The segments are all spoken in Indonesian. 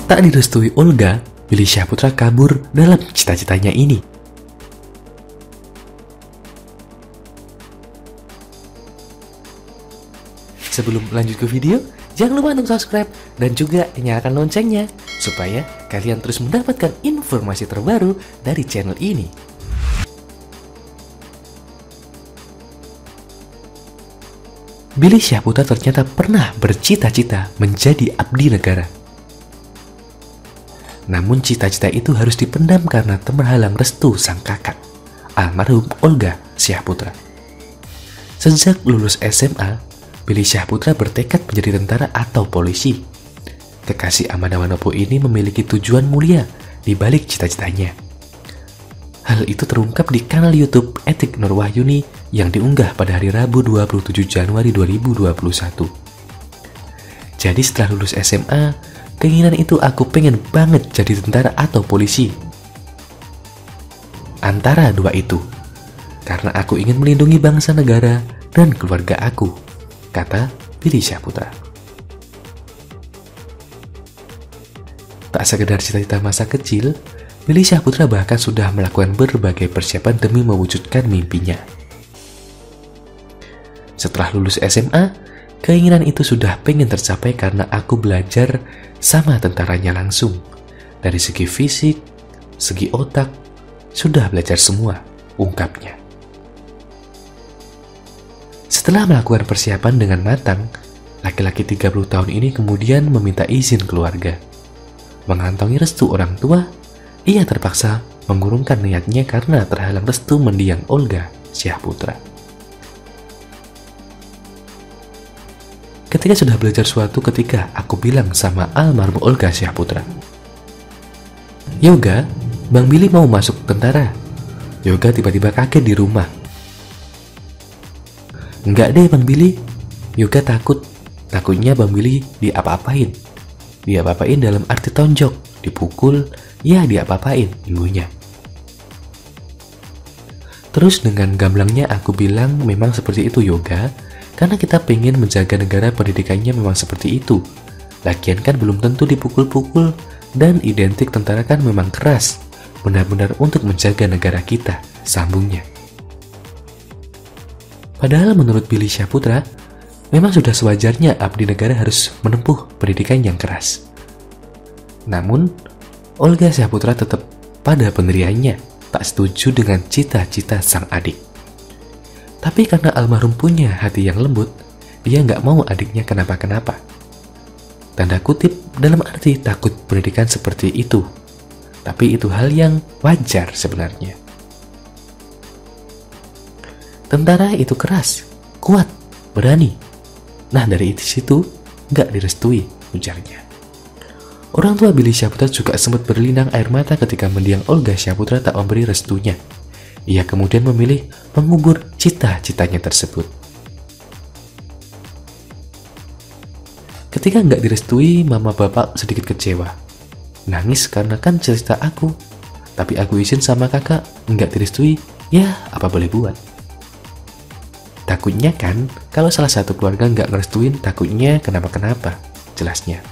Tak direstui Olga, Billy Syahputra kabur dalam cita-citanya ini. Sebelum lanjut ke video, jangan lupa untuk subscribe dan juga nyalakan loncengnya supaya kalian terus mendapatkan informasi terbaru dari channel ini. Billy Syahputra ternyata pernah bercita-cita menjadi abdi negara. Namun cita-cita itu harus dipendam karena terhalang restu sang kakak, almarhum Olga Syahputra. Sejak lulus SMA, Billy Syahputra bertekad menjadi tentara atau polisi. Kekasih Amanda Manopo ini memiliki tujuan mulia di balik cita-citanya. Hal itu terungkap di kanal YouTube Etik Nurwahyuni yang diunggah pada hari Rabu 27 Januari 2021. Jadi setelah lulus SMA, keinginan itu aku pengen banget jadi tentara atau polisi. Antara dua itu, karena aku ingin melindungi bangsa negara dan keluarga aku, kata Billy Syahputra. Tak sekedar cita-cita masa kecil, Billy Syahputra bahkan sudah melakukan berbagai persiapan demi mewujudkan mimpinya. Setelah lulus SMA, keinginan itu sudah pengen tercapai karena aku belajar sama tentaranya langsung. Dari segi fisik, segi otak, sudah belajar semua, ungkapnya. Setelah melakukan persiapan dengan matang, laki-laki 30 tahun ini kemudian meminta izin keluarga. Mengantongi restu orang tua, ia terpaksa mengurungkan niatnya karena terhalang restu mendiang Olga Syahputra. Ketika sudah belajar suatu ketika, aku bilang sama almarhum Olga Syahputra, "Yoga, Bang Billy mau masuk tentara." Yoga tiba-tiba kaget di rumah. "Enggak deh Bang Billy." Yoga takutnya Bang Billy diapa-apain. Diapa-apain dalam arti tonjok, dipukul, ya diapa-apain ibunya. Terus dengan gamblangnya aku bilang memang seperti itu Yoga, karena kita pengen menjaga negara, pendidikannya memang seperti itu. Lagian kan belum tentu dipukul-pukul, dan identik tentara kan memang keras, benar-benar untuk menjaga negara kita, sambungnya. Padahal menurut Billy Syahputra, memang sudah sewajarnya abdi negara harus menempuh pendidikan yang keras. Namun, Olga Syahputra tetap pada pendiriannya, tak setuju dengan cita-cita sang adik. Tapi karena almarhum punya hati yang lembut, dia nggak mau adiknya kenapa-kenapa. Tanda kutip dalam arti takut pendidikan seperti itu. Tapi itu hal yang wajar sebenarnya. Tentara itu keras, kuat, berani. Nah dari situ nggak direstui, ujarnya. Orang tua Billy Syahputra juga sempat berlinang air mata ketika mendiang Olga Syahputra tak memberi restunya. Ia kemudian memilih mengubur cita-citanya tersebut. Ketika nggak direstui, mama bapak sedikit kecewa. Nangis karena kan cerita aku. Tapi aku izin sama kakak, nggak direstui, ya apa boleh buat. Takutnya kan, kalau salah satu keluarga nggak ngerestuin, takutnya kenapa-kenapa, jelasnya.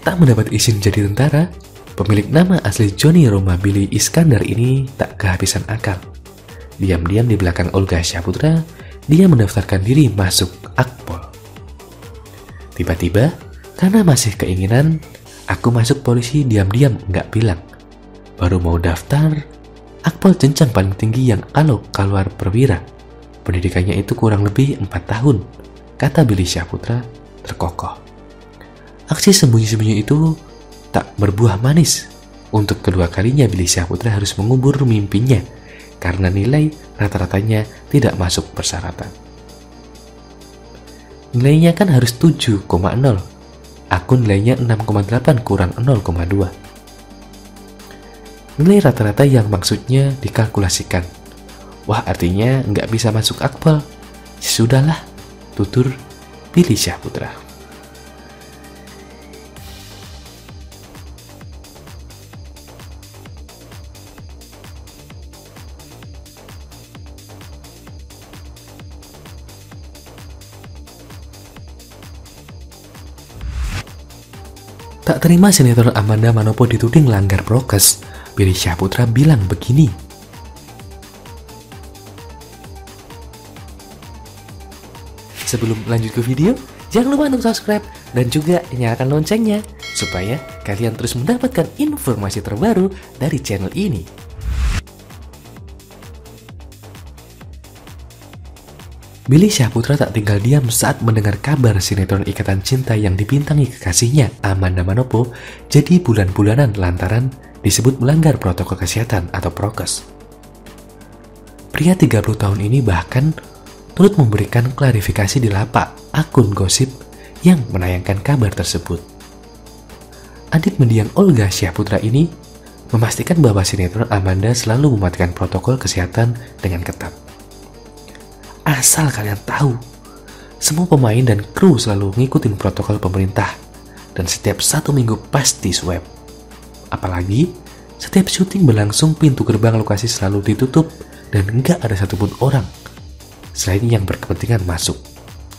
Tak mendapat izin jadi tentara, pemilik nama asli Johnny Roma Billy Iskandar ini tak kehabisan akal. Diam-diam di belakang Olga Syahputra, dia mendaftarkan diri masuk Akpol. Tiba-tiba, karena masih keinginan, aku masuk polisi diam-diam nggak bilang. Baru mau daftar, Akpol jenjang paling tinggi yang keluar perwira. Pendidikannya itu kurang lebih 4 tahun, kata Billy Syahputra terkokoh. Aksi sembunyi-sembunyi itu tak berbuah manis. Untuk kedua kalinya Billy Syahputra harus mengubur mimpinya karena nilai rata-ratanya tidak masuk persyaratan. Nilainya kan harus 7,0. Aku nilainya 6,8 kurang 0,2. Nilai rata-rata yang maksudnya dikalkulasikan. Wah, artinya nggak bisa masuk Akpol. Sudahlah, tutur Billy Syahputra. Tak terima sinetron Amanda Manopo dituding langgar prokes, Billy Syahputra bilang begini. Sebelum lanjut ke video, jangan lupa untuk subscribe dan juga nyalakan loncengnya supaya kalian terus mendapatkan informasi terbaru dari channel ini. Billy Syahputra tak tinggal diam saat mendengar kabar sinetron Ikatan Cinta yang dibintangi kekasihnya Amanda Manopo jadi bulan-bulanan lantaran disebut melanggar protokol kesehatan atau prokes. Pria 30 tahun ini bahkan turut memberikan klarifikasi di lapak akun gosip yang menayangkan kabar tersebut. Adik mendiang Olga Syahputra ini memastikan bahwa sinetron Amanda selalu mematikan protokol kesehatan dengan ketat. Asal kalian tahu, semua pemain dan kru selalu ngikutin protokol pemerintah dan setiap 1 minggu pasti swab. Apalagi setiap syuting berlangsung pintu gerbang lokasi selalu ditutup dan nggak ada satupun orang selain yang berkepentingan masuk.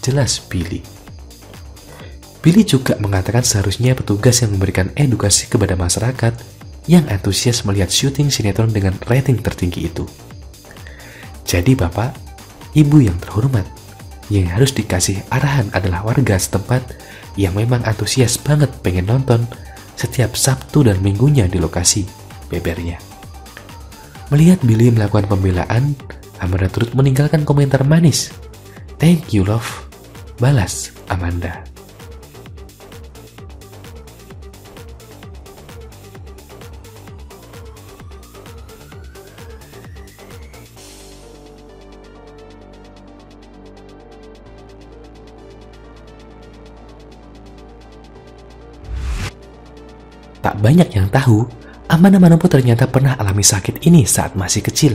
Jelas Billy. Billy juga mengatakan seharusnya petugas yang memberikan edukasi kepada masyarakat yang antusias melihat syuting sinetron dengan rating tertinggi itu. Jadi Bapak, Ibu yang terhormat, yang harus dikasih arahan adalah warga setempat yang memang antusias banget pengen nonton setiap Sabtu dan Minggunya di lokasi, bebernya. Melihat Billy melakukan pembelaan, Amanda turut meninggalkan komentar manis. "Thank you love," balas Amanda. Tak banyak yang tahu, Amanda Manopo ternyata pernah alami sakit ini saat masih kecil.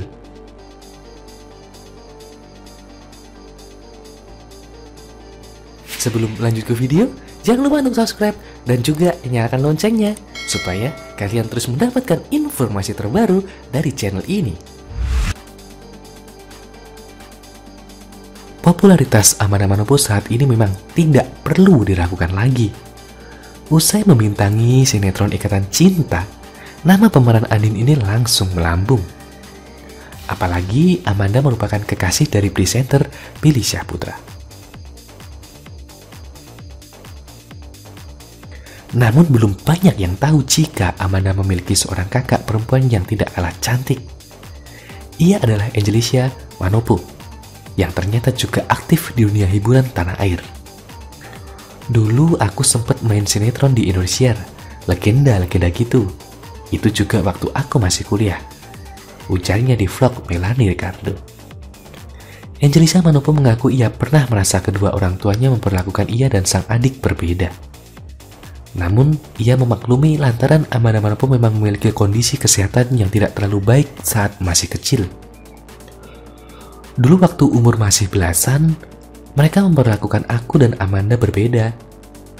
Sebelum lanjut ke video, jangan lupa untuk subscribe dan juga nyalakan loncengnya supaya kalian terus mendapatkan informasi terbaru dari channel ini. Popularitas Amanda Manopo saat ini memang tidak perlu diragukan lagi. Usai membintangi sinetron Ikatan Cinta, nama pemeran Andin ini langsung melambung. Apalagi Amanda merupakan kekasih dari presenter Billy Syahputra. Namun belum banyak yang tahu jika Amanda memiliki seorang kakak perempuan yang tidak kalah cantik. Ia adalah Angelisia Manopo, yang ternyata juga aktif di dunia hiburan tanah air. Dulu aku sempat main sinetron di Indonesia, legenda-legenda gitu. Itu juga waktu aku masih kuliah. Ujarnya di vlog Melanie Ricardo. Angelisia Manopo mengaku ia pernah merasa kedua orang tuanya memperlakukan ia dan sang adik berbeda. Namun, ia memaklumi lantaran Amanda Manopo memang memiliki kondisi kesehatan yang tidak terlalu baik saat masih kecil. Dulu waktu umur masih belasan, mereka memperlakukan aku dan Amanda berbeda.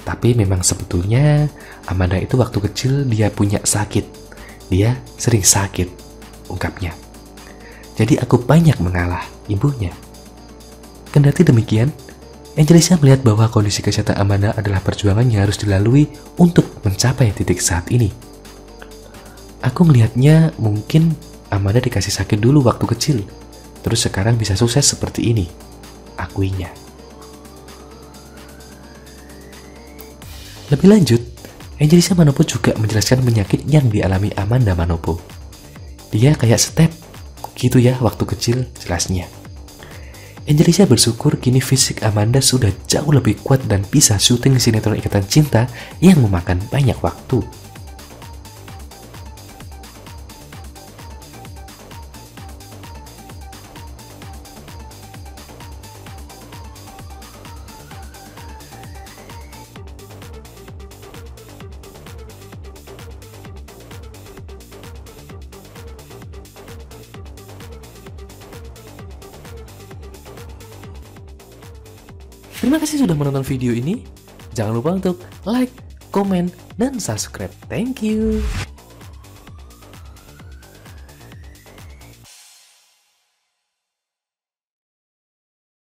Tapi memang sebetulnya Amanda itu waktu kecil dia punya sakit. Dia sering sakit, ungkapnya. Jadi aku banyak mengalah, ibunya. Kendati demikian, Angelisia melihat bahwa kondisi kesehatan Amanda adalah perjuangan yang harus dilalui untuk mencapai titik saat ini. Aku melihatnya mungkin Amanda dikasih sakit dulu waktu kecil, terus sekarang bisa sukses seperti ini, akuinya. Lebih lanjut, Angelisia Manopo juga menjelaskan penyakit yang dialami Amanda Manopo. Dia kayak step gitu ya waktu kecil, jelasnya. Angelisia bersyukur kini fisik Amanda sudah jauh lebih kuat dan bisa syuting sinetron Ikatan Cinta yang memakan banyak waktu. Terima kasih sudah menonton video ini. Jangan lupa untuk like, komen, dan subscribe. Thank you.